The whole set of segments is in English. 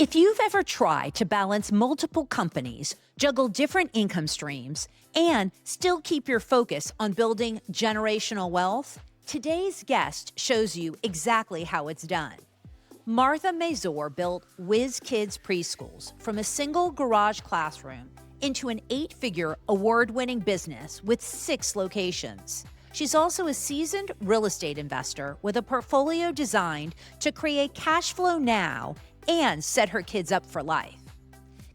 If you've ever tried to balance multiple companies, juggle different income streams, and still keep your focus on building generational wealth, today's guest shows you exactly how it's done. Martha Mazor built Whiz Kidz Preschools from a single garage classroom into an 8-figure award-winning business with 6 locations. She's also a seasoned real estate investor with a portfolio designed to create cash flow now and set her kids up for life.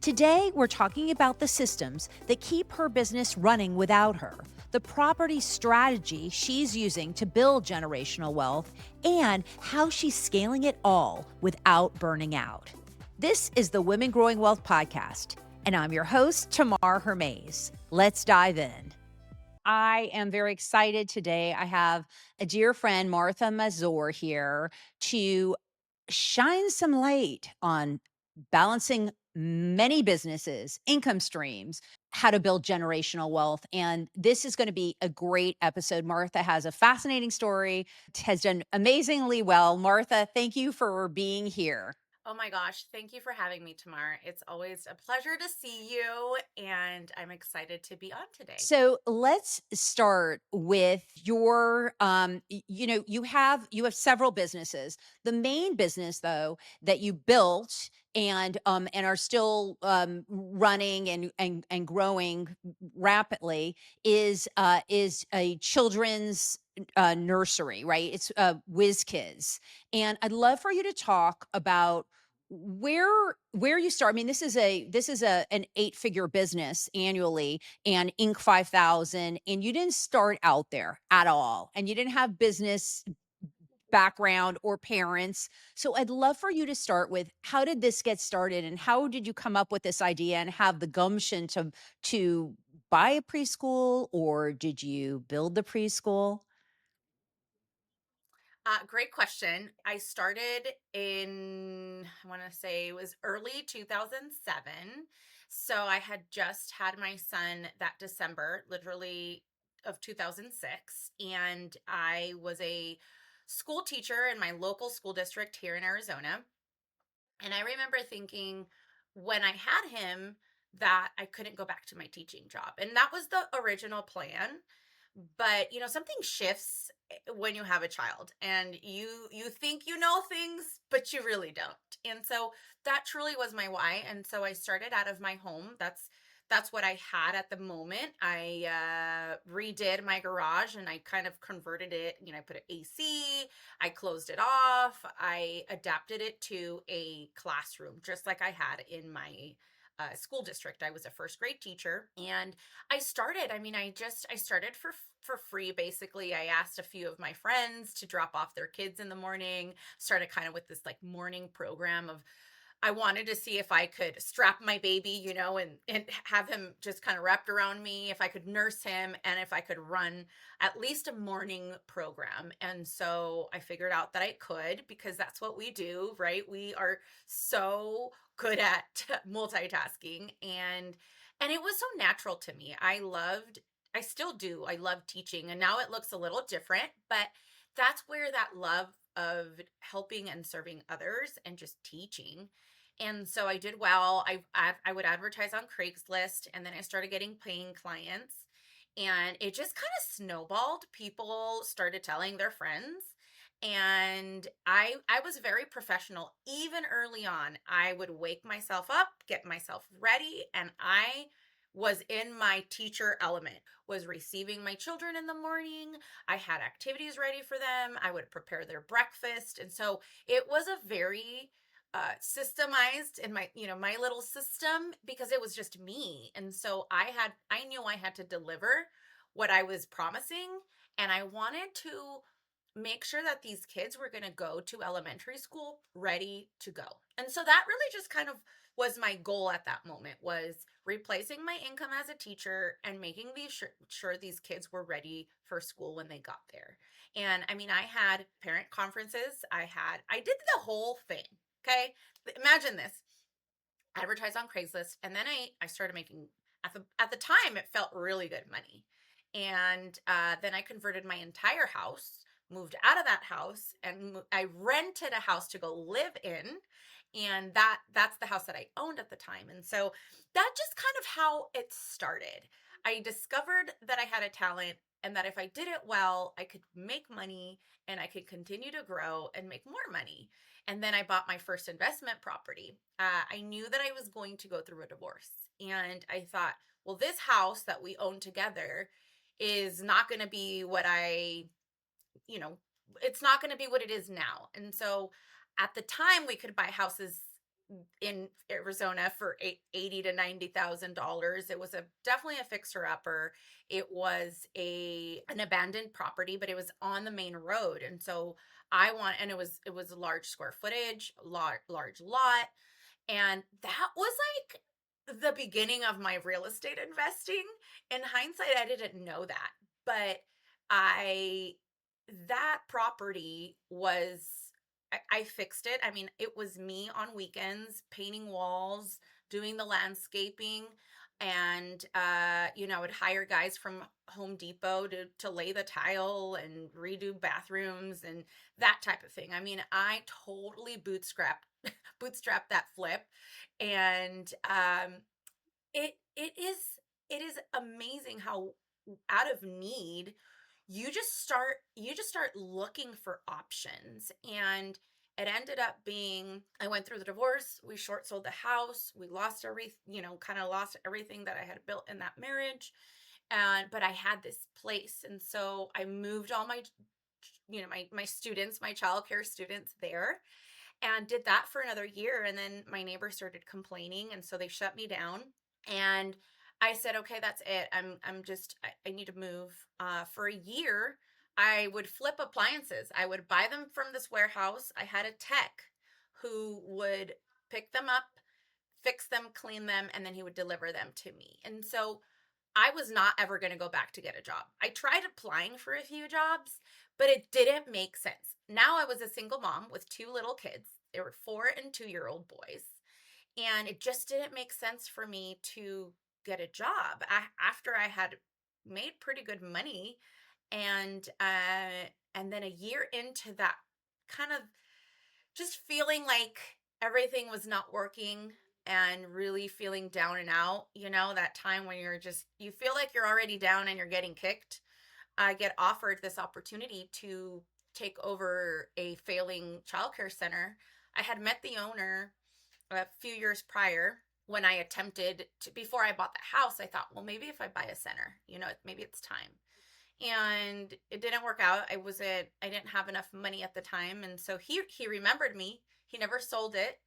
Today, we're talking about the systems that keep her business running without her, the property strategy she's using to build generational wealth, and how she's scaling it all without burning out. This is the Women Growing Wealth Podcast, and I'm your host, Tamar Hermes. Let's dive in. I am very excited today. I have a dear friend, Martha Mazor, here to shine some light on balancing many businesses, income streams, how to build generational wealth. And this is going to be a great episode. Martha has a fascinating story, has done amazingly well. Martha, thank you for being here. Oh my gosh, thank you for having me, Tamar. It's always a pleasure to see you, and I'm excited to be on today. So let's start with your you have several businesses. The main business though that you built and are still running and growing rapidly is a children's nursery, right? It's Whiz Kids. And I'd love for you to talk about where you start. I mean, this is an 8-figure business annually and Inc. 5000, and you didn't start out there at all, and you didn't have business background or parents. So I'd love for you to start with, how did this get started, and how did you come up with this idea and have the gumption to buy a preschool, or did you build the preschool? Great question. I started in, I want to say it was early 2007. So I had just had my son that December, literally of 2006. And I was a school teacher in my local school district here in Arizona. And I remember thinking when I had him that I couldn't go back to my teaching job. And that was the original plan. But, something shifts when you have a child and you think you know things, but you really don't. And so that truly was my why. And so I started out of my home. That's what I had at the moment. I redid my garage and I kind of converted it. I put an AC, I closed it off, I adapted it to a classroom, just like I had in my school district. I was a first grade teacher, and I started. I started for free. Basically, I asked a few of my friends to drop off their kids in the morning. Started kind of with this like morning program of, I wanted to see if I could strap my baby, and have him just kind of wrapped around me, if I could nurse him, and if I could run at least a morning program. And so I figured out that I could, because that's what we do, right? We are so good at multitasking, and it was so natural to me. I still do. I love teaching, and now it looks a little different, but that's where that love of helping and serving others and just teaching. And so I did well. I would advertise on Craigslist, and then I started getting paying clients, and it just kind of snowballed. People started telling their friends, and I was very professional even early on. I would wake myself up, get myself ready, and I was in my teacher element. Was receiving my children in the morning. I had activities ready for them. I would prepare their breakfast. And so it was a very systemized in my little system, because it was just me. And so I knew I had to deliver what I was promising, and I wanted to make sure that these kids were going to go to elementary school ready to go. And so that really just kind of was my goal at that moment, was replacing my income as a teacher and making sure these kids were ready for school when they got there. And I had parent conferences. I did the whole thing. Okay. Imagine this: advertise on Craigslist. And then I started making, at the time, it felt really good money. And then I converted my entire house, moved out of that house, and I rented a house to go live in. And that's the house that I owned at the time. And so that just kind of how it started. I discovered that I had a talent and that if I did it well, I could make money and I could continue to grow and make more money. And then I bought my first investment property. I knew that I was going to go through a divorce. And I thought, well, this house that we own together is not going to be what you know, it's not going to be what it is now. And so at the time we could buy houses in Arizona for 80 to $90,000. It was a definitely a fixer upper. It was a an abandoned property, but it was on the main road. And so it was a large square footage, large lot, and that was like the beginning of my real estate investing. In hindsight, I didn't know that, but I that property was I fixed it. I mean, it was me on weekends painting walls, doing the landscaping, and I would hire guys from Home Depot to lay the tile and redo bathrooms and that type of thing. I mean, I totally bootstrapped that flip, and it is amazing how out of need you just start looking for options. And it ended up being, I went through the divorce, we short sold the house, we lost kind of lost everything that I had built in that marriage. And but I had this place, and so I moved all my students, my childcare students there, and did that for another year. And then my neighbors started complaining, and so they shut me down. And I said, okay, that's it. I need to move. For a year, I would flip appliances. I would buy them from this warehouse. I had a tech who would pick them up, fix them, clean them, and then he would deliver them to me. And so I was not ever going to go back to get a job. I tried applying for a few jobs, but it didn't make sense. Now I was a single mom with two little kids. They were 4 and 2-year-old boys. And it just didn't make sense for me to get a job after I had made pretty good money. And then a year into that, kind of just feeling like everything was not working and really feeling down and out, that time when you feel like you're already down and you're getting kicked. I get offered this opportunity to take over a failing childcare center. I had met the owner a few years prior when I attempted to, before I bought the house. I thought, well, maybe if I buy a center, maybe it's time. And it didn't work out. I didn't have enough money at the time. And so he remembered me. He never sold it.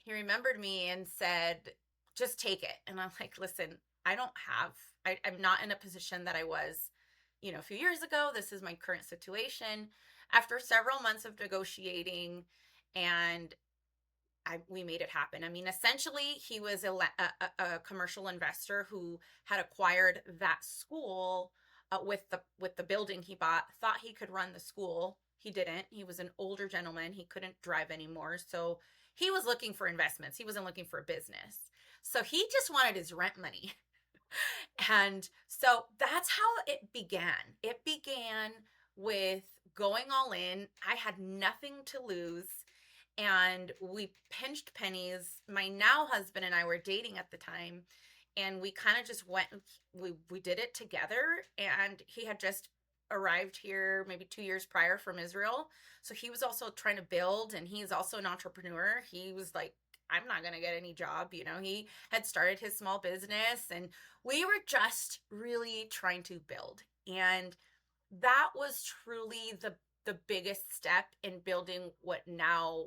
He remembered me and said, just take it. And I'm like, listen, I'm not in a position that I was, a few years ago. This is my current situation. After several months of negotiating, and we made it happen. I mean, essentially, he was a commercial investor who had acquired that school with the building he bought. Thought he could run the school. He didn't. He was an older gentleman. He couldn't drive anymore. So he was looking for investments. He wasn't looking for a business. So he just wanted his rent money. And so that's how it began. It began with going all in. I had nothing to lose, and we pinched pennies. My now husband and I were dating at the time, and we kind of just went, we did it together. And he had just arrived here maybe 2 years prior from Israel, so he was also trying to build, and he's also an entrepreneur. He was like, I'm not going to get any job. He had started his small business, and we were just really trying to build. And that was truly the biggest step in building what now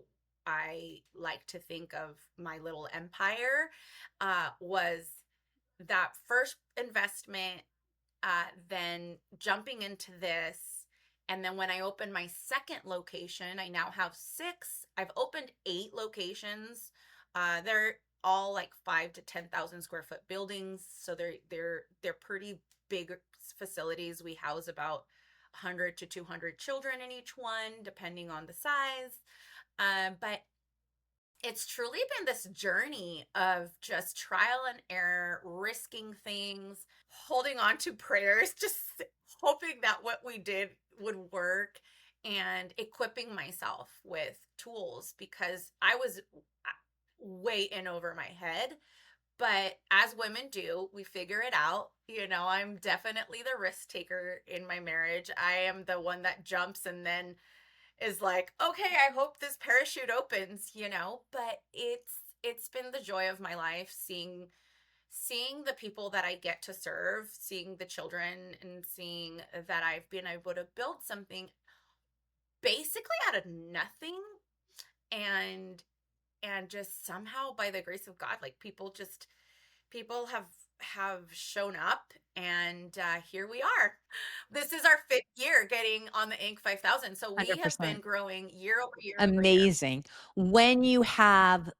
I like to think of my little empire. Was that first investment, then jumping into this. And then when I opened my second location, I now have six. I've opened 8 locations. They're all like 5 to 10,000 square foot buildings, so they're pretty big facilities. We house about 100 to 200 children in each one, depending on the size. But it's truly been this journey of just trial and error, risking things, holding on to prayers, just hoping that what we did would work. and equipping myself with tools because I was way in over my head. But as women do, we figure it out. I'm definitely the risk taker in my marriage. I am the one that jumps and then is like, okay, I hope this parachute opens. But it's been the joy of my life seeing the people that I get to serve, seeing the children, and seeing that I've been able to build something basically out of nothing, and just somehow by the grace of God, like people have shown up, and here we are. This is our fifth year getting on the Inc. 5000, so we have 100%. been growing year over year over year. Amazing. When you have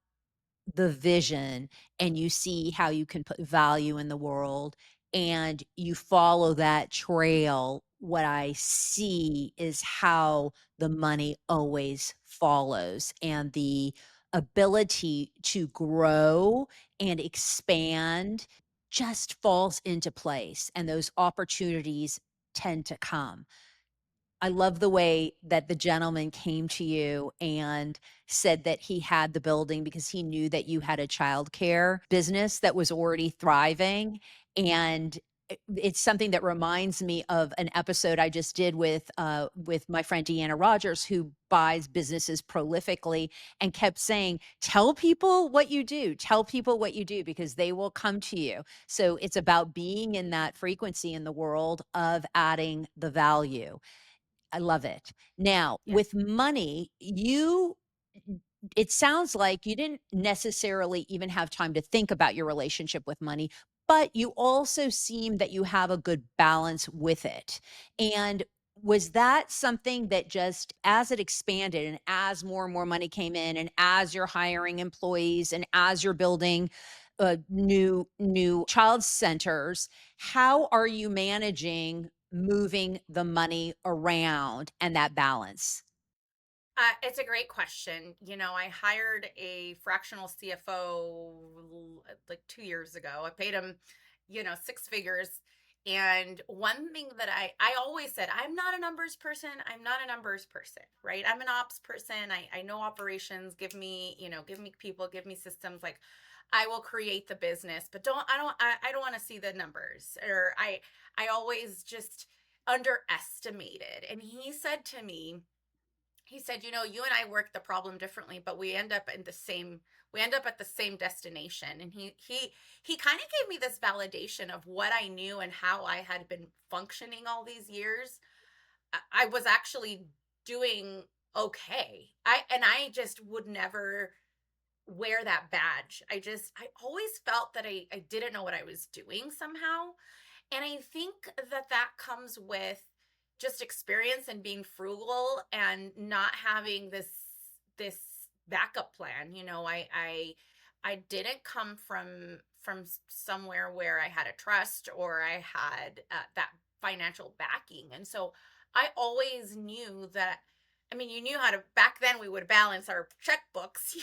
the vision and you see how you can put value in the world and you follow that trail, what I see is how the money always follows and the ability to grow and expand just falls into place and those opportunities tend to come. I love the way that the gentleman came to you and said that he had the building because he knew that you had a childcare business that was already thriving. And it's something that reminds me of an episode I just did with my friend Deanna Rogers, who buys businesses prolifically and kept saying, "Tell people what you do. Tell people what you do because they will come to you." So it's about being in that frequency in the world of adding the value. I love it. Now, Yes. with money, it sounds like you didn't necessarily even have time to think about your relationship with money, but you also seem that you have a good balance with it. And was that something that just as it expanded and as more and more money came in and as you're hiring employees and as you're building new child centers, how are you managing moving the money around and that balance? It's a great question. I hired a fractional CFO like 2 years ago. I paid him, six figures. And one thing that I always said, I'm not a numbers person. I'm not a numbers person, right? I'm an ops person. I know operations. Give me people, give me systems. Like I will create the business, but I don't want to see the numbers. Or I always just underestimated. And he said, you and I work the problem differently, but we end up at the same destination. And he kind of gave me this validation of what I knew and how I had been functioning all these years. I was actually doing okay. I just would never wear that badge. I always felt that I didn't know what I was doing somehow. And I think that that comes with just experience and being frugal and not having this backup plan. I didn't come from somewhere where I had a trust or I had that financial backing. And so I always knew that. I mean, you knew how to, back then we would balance our checkbooks,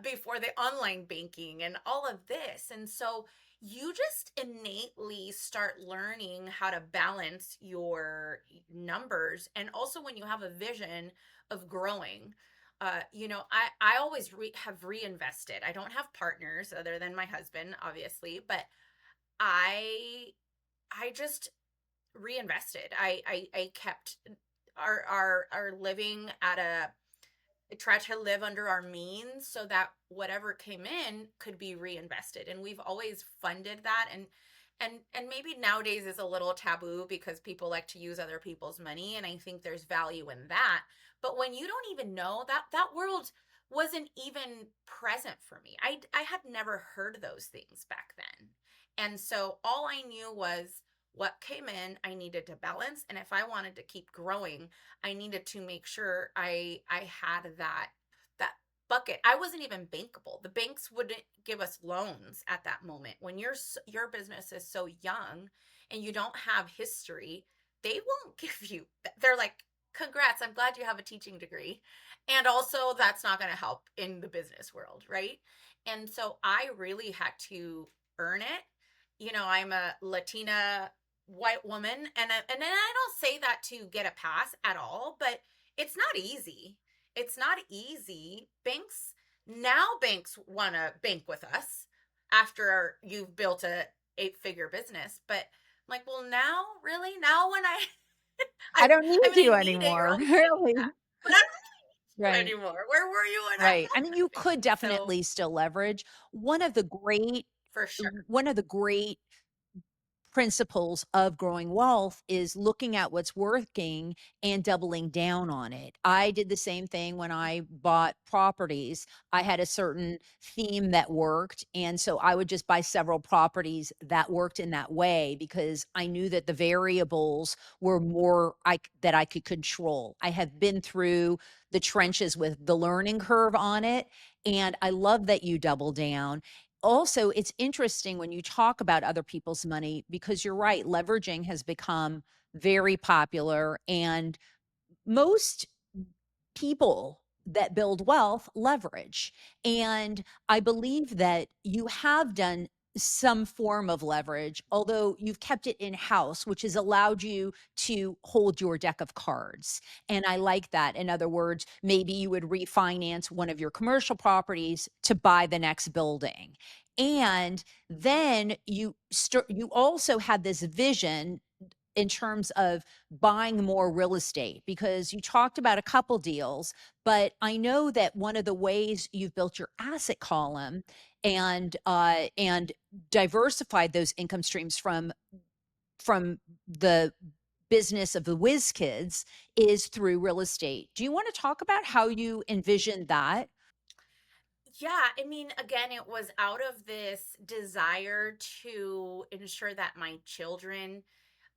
before the online banking and all of this. And so you just innately start learning how to balance your numbers. And also when you have a vision of growing, I always have reinvested. I don't have partners other than my husband, obviously, but I I just reinvested. I kept our living at a try to live under our means so that whatever came in could be reinvested, and we've always funded that. And maybe nowadays is a little taboo because people like to use other people's money, and I think there's value in that. But when you don't even know that world wasn't even present for me. I had never heard those things back then. And so all I knew was what came in I needed to balance, and if I wanted to keep growing I needed to make sure I had that bucket. I wasn't even bankable. The banks wouldn't give us loans at that moment. When your business is so young and you don't have history, they won't give you. They're like, "Congrats, I'm glad you have a teaching degree." And also that's not going to help in the business world, right? And so I really had to earn it. I'm a Latina white woman, and then I don't say that to get a pass at all, but it's not easy. It's not easy. Banks want to bank with us after you've built a eight-figure business, but I'm like, well, now really, now when I I don't I need mean, I you need it. You're anymore, always saying that, really. but I don't need Right, you anymore. Where were you when I right. I had mean, you nothing? could So definitely still leverage. One of the great for sure. one of the great principles of growing wealth is looking at what's working and doubling down on it. I did the same thing when I bought properties. I had a certain theme that worked, and so I would just buy several properties that worked in that way because I knew that the variables were more that I could control. I have been through the trenches with the learning curve on it, and I love that you double down. Also, it's interesting when you talk about other people's money because you're right, leveraging has become very popular, and most people that build wealth leverage. And I believe that you have done some form of leverage, although you've kept it in house, which has allowed you to hold your deck of cards. And I like that. In other words, maybe you would refinance one of your commercial properties to buy the next building. And then you also had this vision in terms of buying more real estate because you talked about a couple deals, but I know that one of the ways you've built your asset column and diversified those income streams from the business of the Whiz Kids is through real estate. Do you want to talk about how you envision that? Yeah, I mean, again, it was out of this desire to ensure that my children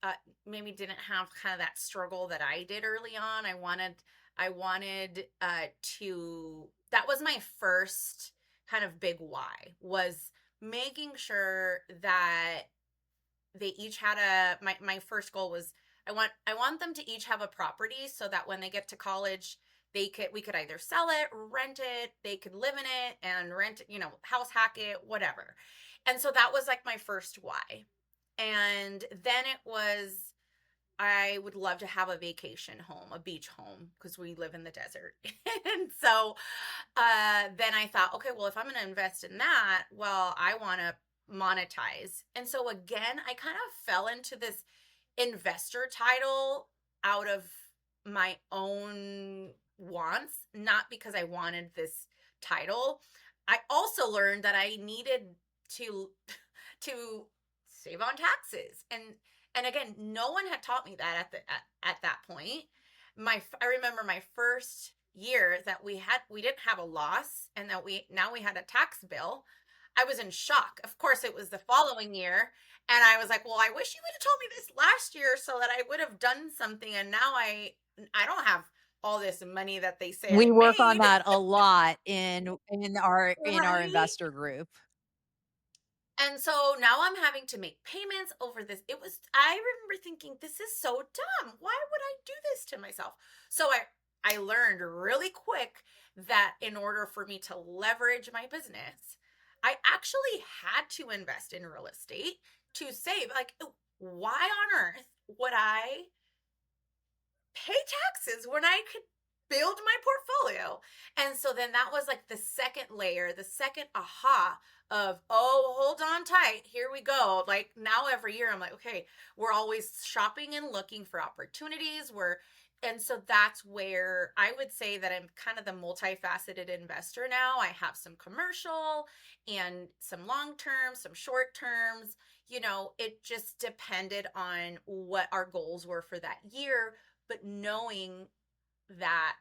uh, maybe didn't have kind of that struggle that I did early on. I wanted to. That was my first kind of big why, was making sure that they each had my first goal was I want them to each have a property so that when they get to college we could either sell it, rent it, they could live in it and rent, house hack it, whatever. And so that was like my first why. And then it was I would love to have a vacation home, a beach home, because we live in the desert. And so then I thought, okay, well, if I'm going to invest in that, well, I want to monetize. And so again, I kind of fell into this investor title out of my own wants, not because I wanted this title. I also learned that I needed to to save on taxes. And again, no one had taught me that at that point. I remember my first year that we didn't have a loss and that we had a tax bill. I was in shock. Of course, it was the following year, and I was like, "Well, I wish you would have told me this last year so that I would have done something." And now I don't have all this money that they say I We work on made. that a lot in our Right? investor group. And so now I'm having to make payments over this. I remember thinking, this is so dumb. Why would I do this to myself? So I learned really quick that in order for me to leverage my business, I actually had to invest in real estate to save. Like, why on earth would I pay taxes when I could build my portfolio? And so then that was like the second layer, the second aha of, oh, hold on tight. Here we go. Like now every year I'm like, okay, we're always shopping and looking for opportunities. And so that's where I would say that I'm kind of the multifaceted investor now. I have some commercial and some long term, some short terms. It just depended on what our goals were for that year, but knowing that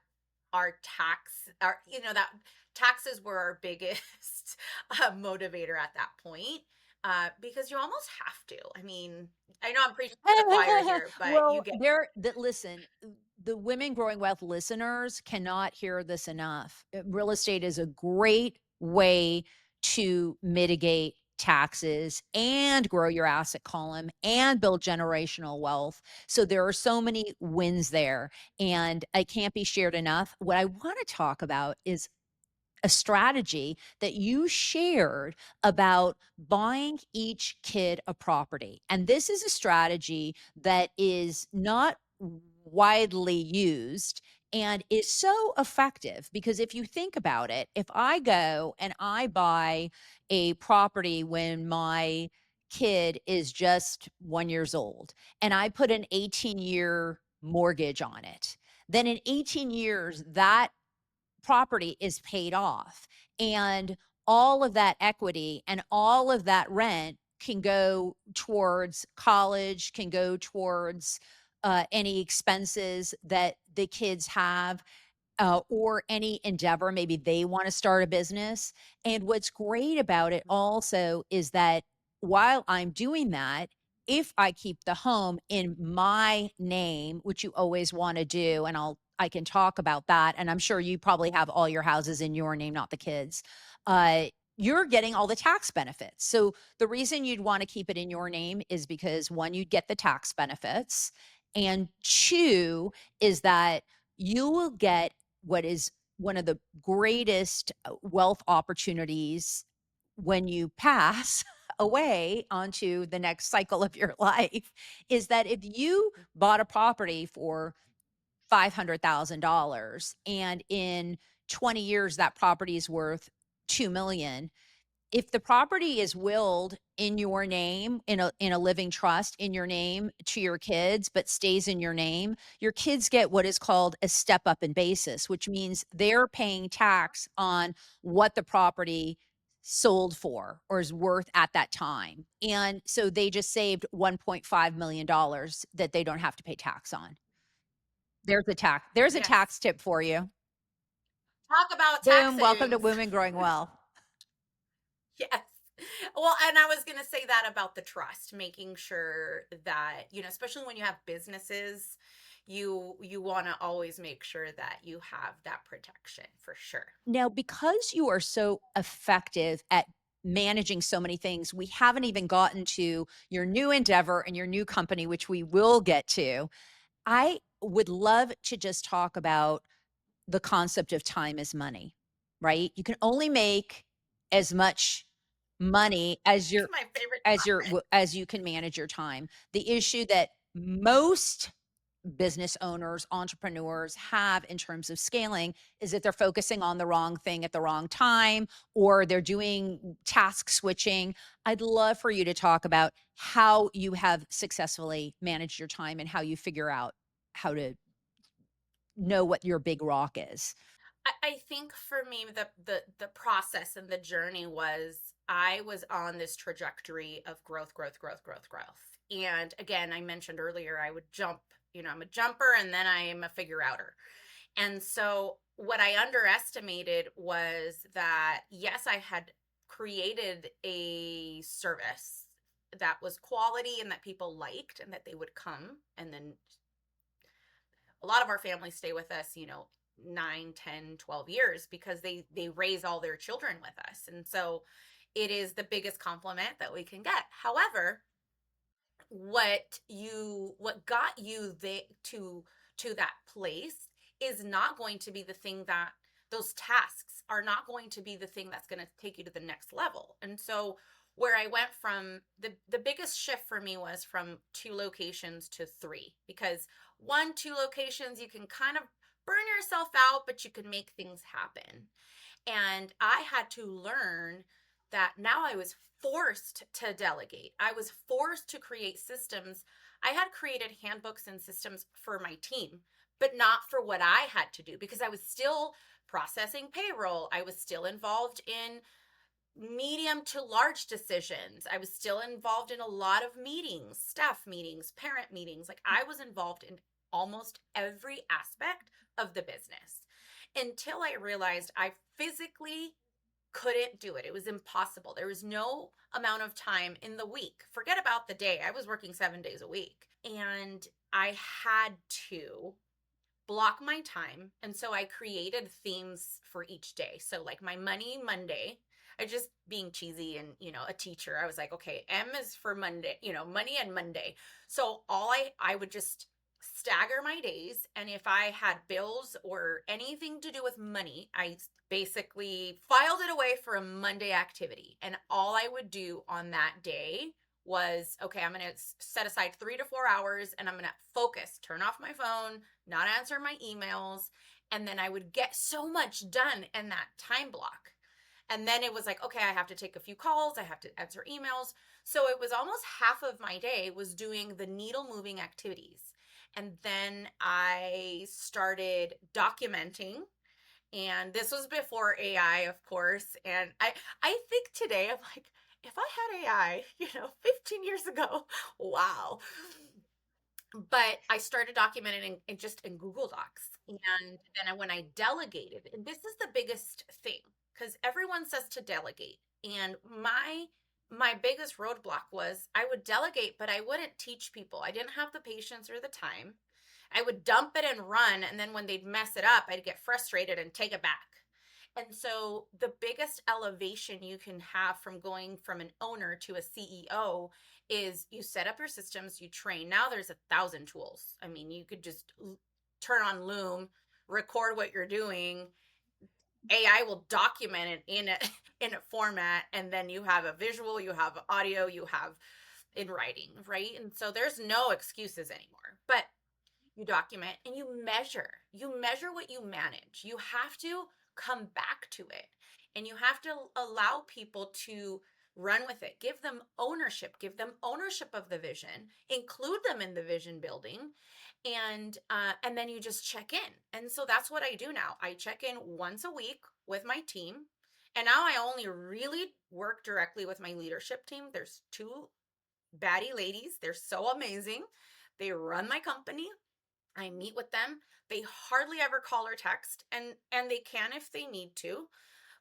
that taxes were our biggest motivator at that point, because you almost have to. I mean, I know I'm preaching to the choir here, but you Well, get. listen, the Women Growing Wealth listeners cannot hear this enough. Real estate is a great way to mitigate taxes and grow your asset column and build generational wealth. So there are so many wins there, and it can't be shared enough. What I want to talk about is a strategy that you shared about buying each kid a property. And this is a strategy that is not widely used and is so effective because if you think about it, if I go and I buy a property when my kid is just 1 years old and I put an 18-year mortgage on it, then in 18 years that property is paid off and all of that equity and all of that rent can go towards college, can go towards any expenses that the kids have, or any endeavor. Maybe they want to start a business. And what's great about it also is that while I'm doing that, if I keep the home in my name, which you always want to do, and I can talk about that. And I'm sure you probably have all your houses in your name, not the kids. You're getting all the tax benefits. So the reason you'd want to keep it in your name is because one, you'd get the tax benefits, and two is that you will get what is one of the greatest wealth opportunities when you pass away onto the next cycle of your life is that if you bought a property for $500,000 and in 20 years that property is worth 2 million, if the property is willed in your name, in a living trust in your name to your kids, but stays in your kids get what is called a step up in basis, which means they're paying tax on what the property sold for or is worth at that time. And so they just saved $1.5 million dollars that they don't have to pay tax on. There's a Yes. tax tip for you. Talk about tax Boom, welcome to savings. Women Growing Well. Yes. Well, and I was going to say that about the trust, making sure that, especially when you have businesses, you want to always make sure that you have that protection for sure. Now, because you are so effective at managing so many things, we haven't even gotten to your new endeavor and your new company, which we will get to. I would love to just talk about the concept of time is money, right? You can only make as much money It's my favorite topic. as you can manage your time. The issue that most business owners, entrepreneurs have in terms of scaling is that they're focusing on the wrong thing at the wrong time or they're doing task switching. I'd love for you to talk about how you have successfully managed your time and how you figure out how to know what your big rock is. I think for me the process and the journey was I was on this trajectory of growth, growth, growth, growth, growth. And again, I mentioned earlier I would jump, I'm a jumper and then I am a figure outer. And so what I underestimated was that yes, I had created a service that was quality and that people liked and that they would come, and then a lot of our families stay with us 9, 10, 12 years because they raise all their children with us, and so it is the biggest compliment that we can get. However, what got you to that place is not going to be the thing that those tasks are not going to be the thing that's going to take you to the next level. And so where I went from the biggest shift for me was from 2 locations to 3, because 2 locations you can kind of burn yourself out, but you can make things happen. And I had to learn that now I was forced to delegate. I was forced to create systems. I had created handbooks and systems for my team, but not for what I had to do because I was still processing payroll. I was still involved in medium to large decisions. I was still involved in a lot of meetings, staff meetings, parent meetings. Like I was involved in almost every aspect of the business until I realized I physically couldn't do it. It was impossible. There was no amount of time in the week. Forget about the day. I was working 7 days a week and I had to block my time. And so I created themes for each day. So like my money Monday, I just being cheesy and, a teacher, I was like, okay, M is for Monday, money and Monday. So I would just stagger my days. And if I had bills or anything to do with money, I basically filed it away for a Monday activity. And all I would do on that day was, okay, I'm going to set aside 3 to 4 hours and I'm going to focus, turn off my phone, not answer my emails. And then I would get so much done in that time block. And then it was like, okay, I have to take a few calls, I have to answer emails. So it was almost half of my day was doing the needle moving activities. And then I started documenting, and this was before AI, of course. And I think today I'm like, if I had AI, 15 years ago, wow. But I started documenting just in Google Docs. And then when I delegated, and this is the biggest thing, because everyone says to delegate. And my biggest roadblock was I would delegate, but I wouldn't teach people. I didn't have the patience or the time. I would dump it and run. And then when they'd mess it up, I'd get frustrated and take it back. And so the biggest elevation you can have from going from an owner to a CEO is you set up your systems, you train. Now there's 1,000 tools. I mean, you could just turn on Loom, record what you're doing. AI will document it in a in a format, and then you have a visual, you have audio, you have in writing, right? And so there's no excuses anymore. But you document and you measure what you manage. You have to come back to it, and you have to allow people to run with it. Give them ownership of the vision, include them in the vision building, and then you just check in. And so that's what I do now. I check in once a week with my team, and now I only really work directly with my leadership team. There's two baddie ladies. They're so amazing. They run my company. I meet with them. They hardly ever call or text, and they can if they need to,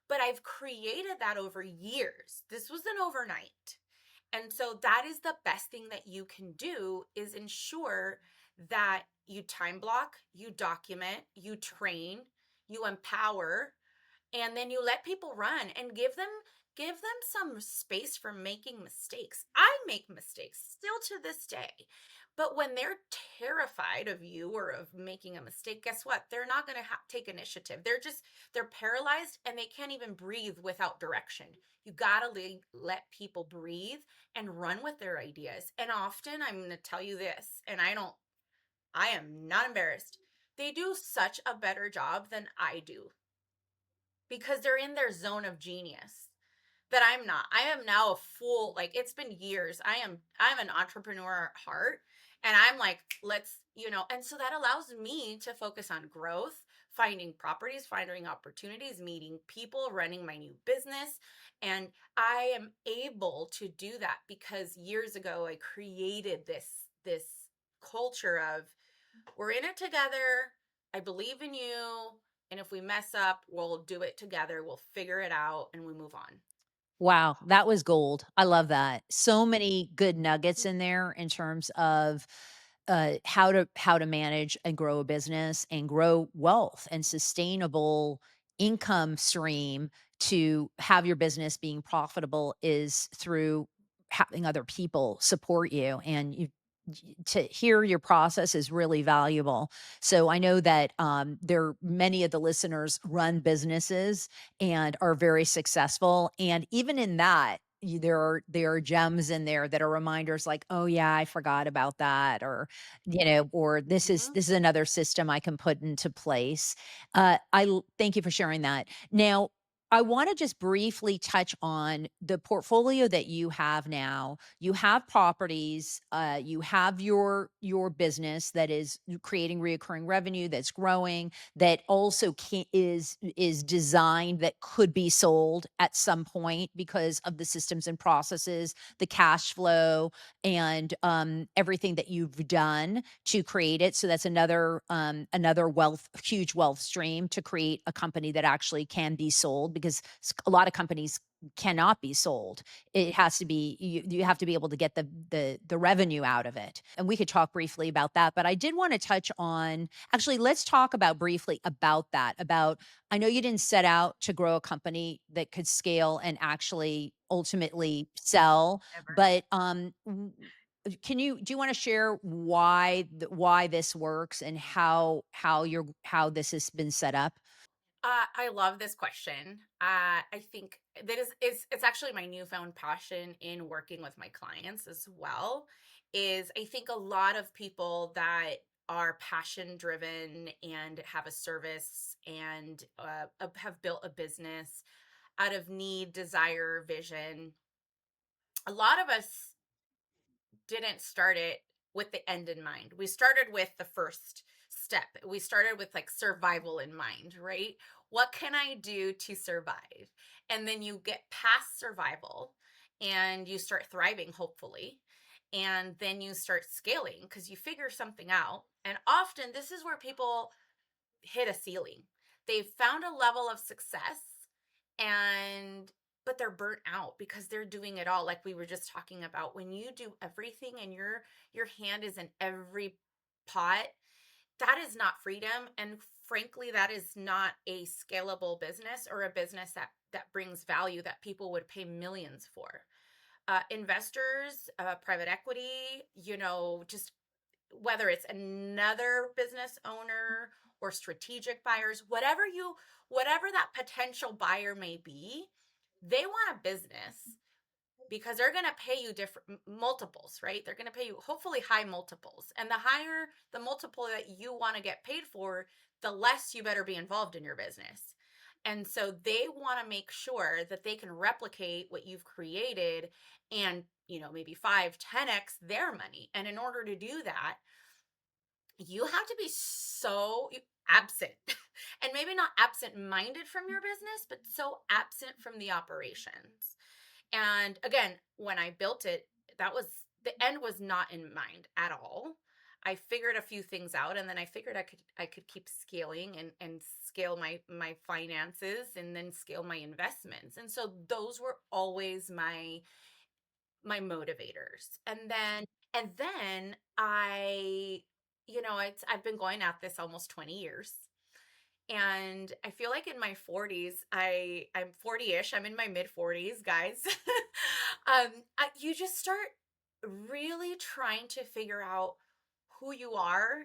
but I've created that over years. This wasn't overnight. And so that is the best thing that you can do, is ensure that you time block, you document, you train, you empower, and then you let people run and give them some space for making mistakes. I make mistakes still to this day. But when they're terrified of you or of making a mistake, guess what? They're not going to take initiative. They're paralyzed and they can't even breathe without direction. You got to let people breathe and run with their ideas. And often, I'm going to tell you this, and I am not embarrassed. They do such a better job than I do because they're in their zone of genius that I'm not. I am now a fool. Like, it's been years. I'm an entrepreneur at heart, and I'm like, and so that allows me to focus on growth, finding properties, finding opportunities, meeting people, running my new business. And I am able to do that because years ago I created this culture of, we're in it together. I believe in you. And if we mess up, we'll do it together. We'll figure it out and we move on. Wow, that was gold. I love that. So many good nuggets in there in terms of how to manage and grow a business and grow wealth and sustainable income stream to have your business being profitable is through having other people support you, and to hear your process is really valuable. So I know that there many of the listeners run businesses and are very successful. And even in that, there are gems in there that are reminders like, oh yeah, I forgot about that, or Mhm. this is another system I can put into place. Thank you for sharing that. Now, I want to just briefly touch on the portfolio that you have now. You have properties, you have your business that is creating reoccurring revenue, that's growing, that also is designed that could be sold at some point because of the systems and processes, the cash flow, and everything that you've done to create it. So that's another huge wealth stream to create a company that actually can be sold, because a lot of companies cannot be sold. It has to be, you have to be able to get the revenue out of it. And we could talk briefly about that, but I did want to touch on, actually, let's talk about briefly about that. About, I know you didn't set out to grow a company that could scale and actually ultimately sell, Never. but do you want to share why this works and how this has been set up? I love this question. I think that it's actually my newfound passion in working with my clients as well. Is I think a lot of people that are passion driven and have a service and have built a business out of need, desire, vision. A lot of us didn't start it with the end in mind. We started with the first step. We started with like survival in mind, right? What can I do to survive? And then you get past survival and you start thriving, hopefully. And then you start scaling because you figure something out. And often this is where people hit a ceiling. They've found a level of success and but they're burnt out because they're doing it all like we were just talking about. When you do everything and your hand is in every pot, that is not freedom, and frankly that is not a scalable business or a business that brings value that people would pay millions for. Investors, private equity, just whether it's another business owner or strategic buyers, whatever that potential buyer may be, they want a business because they're going to pay you different multiples, right? They're going to pay you hopefully high multiples. And the higher the multiple that you want to get paid for, the less you better be involved in your business. And so they want to make sure that they can replicate what you've created and, maybe 5, 10x their money. And in order to do that, you have to be so absent and maybe not absent minded from your business, but so absent from the operations. And again, when I built it, that was the end was not in mind at all. I figured a few things out and then I figured I could keep scaling and scale my finances and then scale my investments. And so those were always my motivators. And then I've been going at this almost 20 years. And I feel like in my 40s, I'm 40ish. I'm in my mid 40s, guys. You just start really trying to figure out who you are.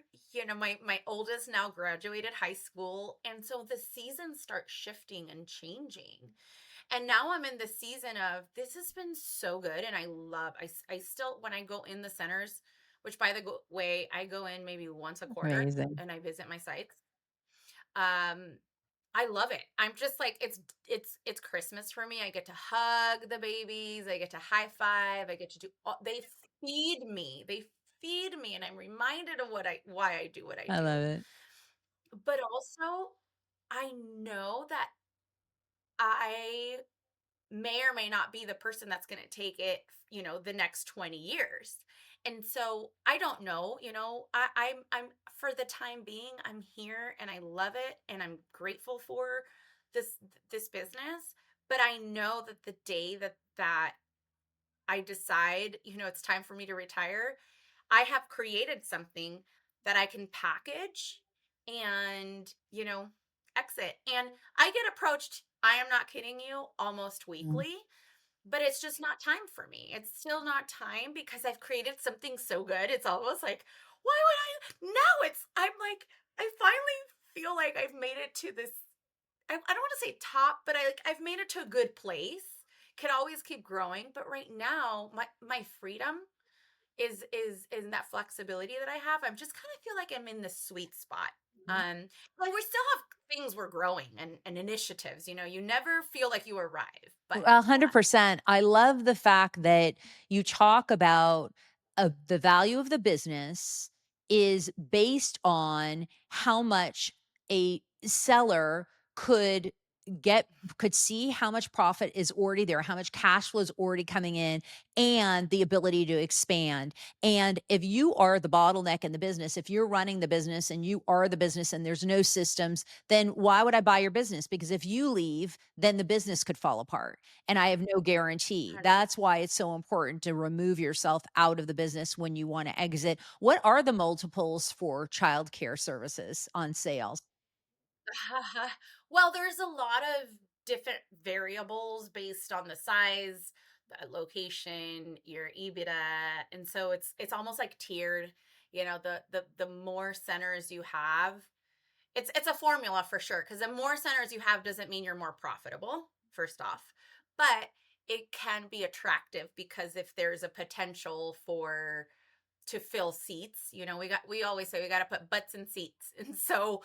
My oldest now graduated high school, and so the seasons start shifting and changing. And now I'm in the season of this has been so good. And I still, when I go in the centers, which by the way, I go in maybe once a quarter Amazing. and I visit my sites. Um, I love it. I'm just like it's Christmas for me. I get to hug the babies. I get to high five. I get to do they feed me. They feed me and I'm reminded of why I do what I I do. love it. But also I know that I may or may not be the person that's going to take it, the next 20 years. And so I don't know, I'm for the time being, I'm here and I love it and I'm grateful for this this business. But I know that the day that I decide, it's time for me to retire, I have created something that I can package and, exit. And I get approached, I am not kidding you, almost Mm. weekly, but it's just not time for me. It's still not time because I've created something so good. It's almost like, why would I? Now I'm like, I finally feel like I've made it to this. I don't want to say top, but I've made it to a good place. Could always keep growing, but right now my freedom is in that flexibility that I have. I'm just kind of feel like I'm in the sweet spot. But we still have things we're growing and initiatives. You never feel like you arrive, but A yeah. 100%. I love the fact that you talk about the value of the business is based on how much a seller could get could see how much profit is already there, how much cash flow is already coming in, and the ability to expand. And if you are the bottleneck in the business, if you're running the business and you are the business and there's no systems, then why would I buy your business? Because if you leave, then the business could fall apart and I have no guarantee. 100%. That's why it's so important to remove yourself out of the business when you want to exit. What are the multiples for childcare services on sales? Well, there's a lot of different variables based on the size, the location, your EBITDA, and so it's almost like tiered. The more centers you have, it's a formula for sure, because the more centers you have doesn't mean you're more profitable, first off, but it can be attractive because if there's a potential for to fill seats, we always say we got to put butts in seats. And so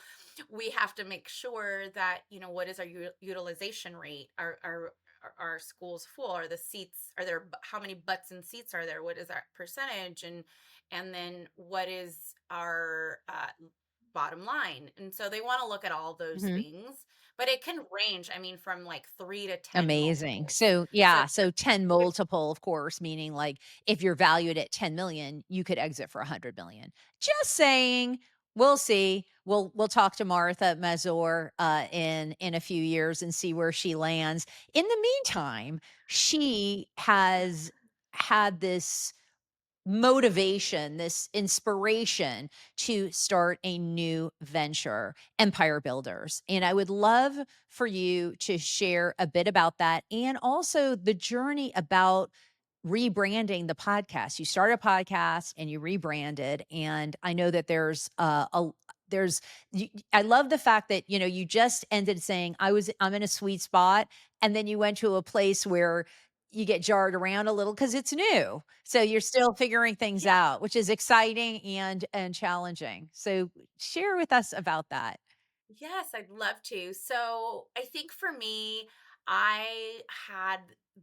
we have to make sure that, what is our utilization rate? Are our schools full? Are the seats, are there, how many butts and seats are there? What is our percentage? And then what is our bottom line? And so they want to look at all those Mhm. things, but it can range, I mean, from like 3 to 10 Amazing. multiples. So, So yeah, it's so 10 which, multiple, of course, meaning like if you're valued at 10,000,000, you could exit for 100,000,000. Just saying. We'll see. We'll talk to Martha Mazor in a few years and see where she lands. In the meantime, she has had this motivation, this inspiration to start a new venture, Empire Builders. And I would love for you to share a bit about that and also the journey about rebranding the podcast. You started a podcast and you rebranded, and I know that there's I love the fact that you just ended saying I'm in a sweet spot, and then you went to a place where you get jarred around a little because it's new. So you're still figuring things yeah. out, which is exciting and challenging. So share with us about that. Yes, I'd love to. So I think for me, I had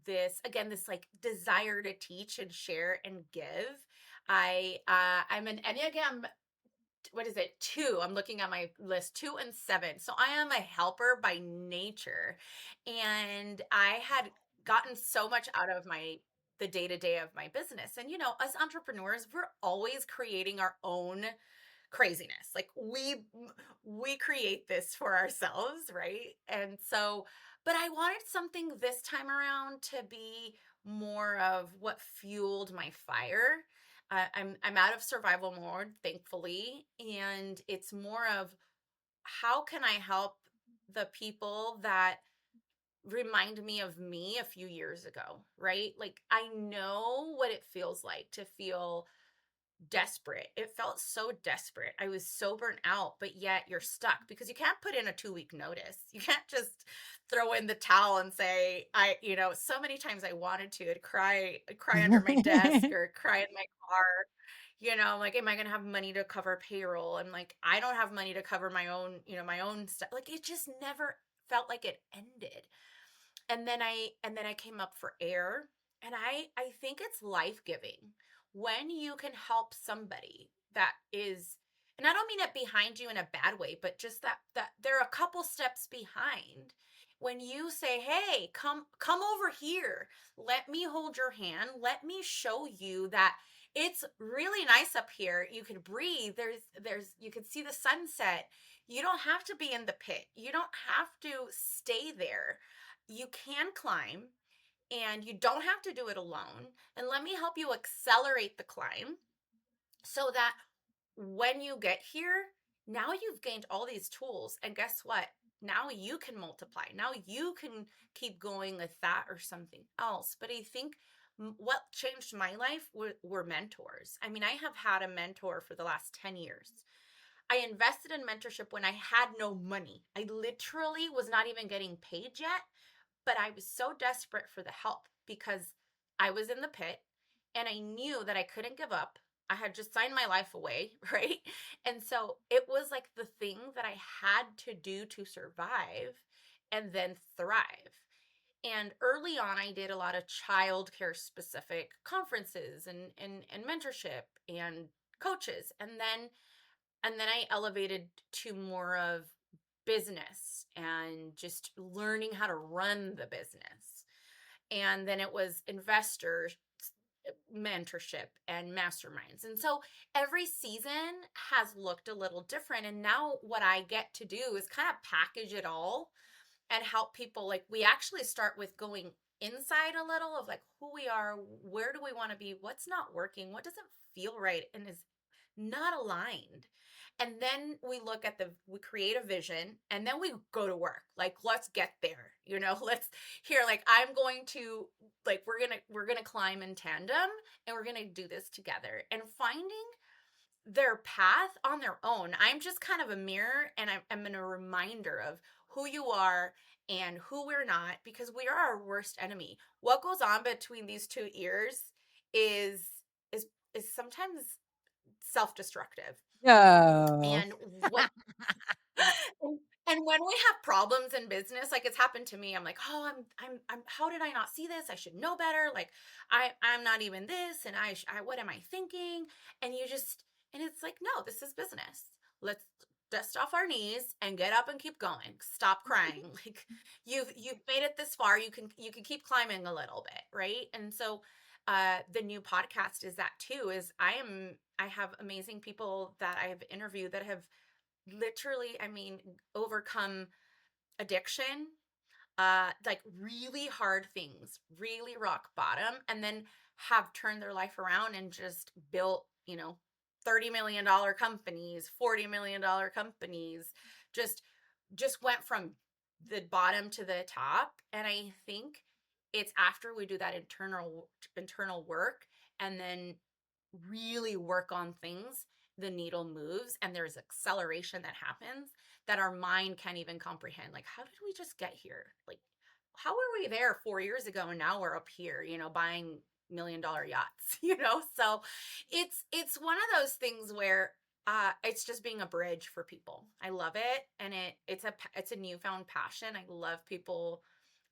this like desire to teach and share and give. I'm an Enneagram, what is it? 2. I'm looking at my list, 2 and 7. So I am a helper by nature. And I had gotten so much out of the day-to-day of my business. And us entrepreneurs, we're always creating our own craziness. Like we create this for ourselves, right? And so, but I wanted something this time around to be more of what fueled my fire. I'm out of survival mode, thankfully, and it's more of how can I help the people that remind me a few years ago, right? Like I know what it feels like to feel desperate. It felt so desperate. I was so burnt out, but yet you're stuck because you can't put in a 2 week notice. You can't just throw in the towel and say, so many times I wanted to. I'd cry under my desk or cry in my car. I'm like, am I going to have money to cover payroll? I'm like, I don't have money to cover my own stuff. Like it just never felt like it ended. And then I came up for air, and I think it's life-giving when you can help somebody that is, and I don't mean it behind you in a bad way, but just that they're a couple steps behind. When you say, "Hey, come over here. Let me hold your hand. Let me show you that it's really nice up here. You can breathe. There's you can see the sunset. You don't have to be in the pit. You don't have to stay there. You can climb, and you don't have to do it alone. And let me help you accelerate the climb so that when you get here, now you've gained all these tools. And guess what? Now you can multiply. Now you can keep going with that or something else. But I think what changed my life were mentors. I mean, I have had a mentor for the last 10 years. I invested in mentorship when I had no money. I literally was not even getting paid yet, but I was so desperate for the help because I was in the pit and I knew that I couldn't give up. I had just signed my life away, right? And so it was like the thing that I had to do to survive and then thrive. And early on, I did a lot of childcare specific conferences and mentorship and coaches. And then I elevated to more of business and just learning how to run the business. And then it was investor mentorship and masterminds. And so every season has looked a little different. And now what I get to do is kind of package it all and help people. Like we actually start with going inside a little of like who we are, where do we want to be, what's not working, what doesn't feel right and is not aligned. And then we create a vision and then we go to work. Like, let's get there, let's here, like, I'm going to, like, we're going to climb in tandem and we're going to do this together. And finding their path on their own. I'm just kind of a mirror, and I'm a reminder of who you are and who we're not, because we are our worst enemy. What goes on between these two ears is is is sometimes self-destructive. No. And when and and when we have problems in business, like it's happened to me, I'm like, "Oh, I'm how did I not see this? I should know better. Like I'm not even this, and what am I thinking?" And you just and it's like, "No, this is business. Let's dust off our knees and get up and keep going. Stop crying. Like you've made it this far. You can keep climbing a little bit, right?" And so the new podcast is that too, is I have amazing people that I've interviewed that have literally, I mean, overcome addiction, like really hard things, really rock bottom, and then have turned their life around and just built, $30 million companies, $40 million companies, just went from the bottom to the top. And I think it's after we do that internal work, and then really work on things, the needle moves and there's acceleration that happens that our mind can't even comprehend. Like, how did we just get here? Like, how were we there 4 years ago and now we're up here, buying $1 million yachts, So it's one of those things where it's just being a bridge for people. I love it, and it's a newfound passion. I love people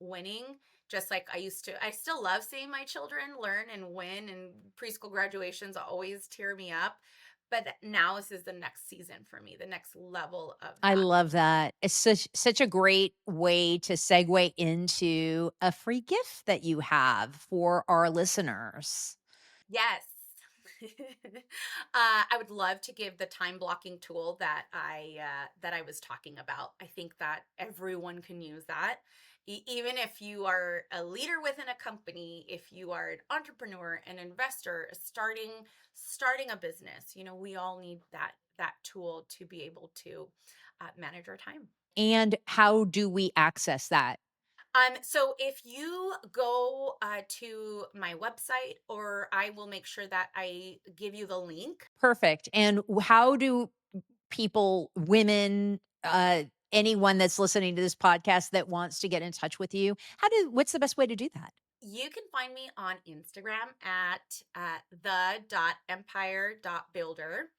winning, just like I still love seeing my children learn and win, and preschool graduations always tear me up. But now this is the next season for me, the next level of I that. love that. It's such a great way to segue into a free gift that you have for our listeners. Yes. I would love to give the time blocking tool that I was talking about. I think that everyone can use that. Even if you are a leader within a company, if you are an entrepreneur, an investor, starting a business, we all need that tool to be able to manage our time. And how do we access that? So if you go to my website, or I will make sure that I give you the link. Perfect. And how do people, women, anyone that's listening to this podcast that wants to get in touch with you, what's the best way to do that? You can find me on Instagram at the.empire.builder,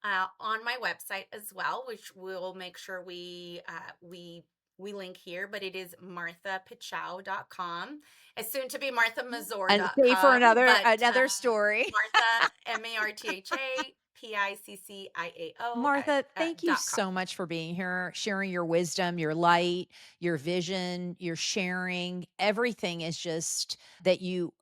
on my website as well, which we'll make sure we link here, but it is marthapichow.com. It's soon to be And pay for marthamazor.com, another but another story. Martha, MARTHAPICCIAO Martha, thank you dot com. so much for being here, sharing your wisdom, your light, your vision, your sharing. Everything is just that you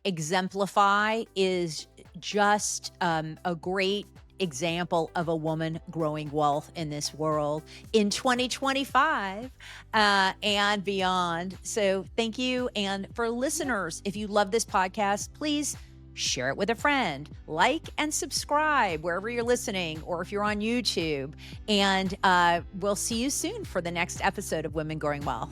exemplify is just a great example of a woman growing wealth in this world in 2025 and beyond. So thank you. And for listeners, if you love this podcast, please share it with a friend, like and subscribe wherever you're listening, or if you're on YouTube. And we'll see you soon for the next episode of Women Growing Wealth.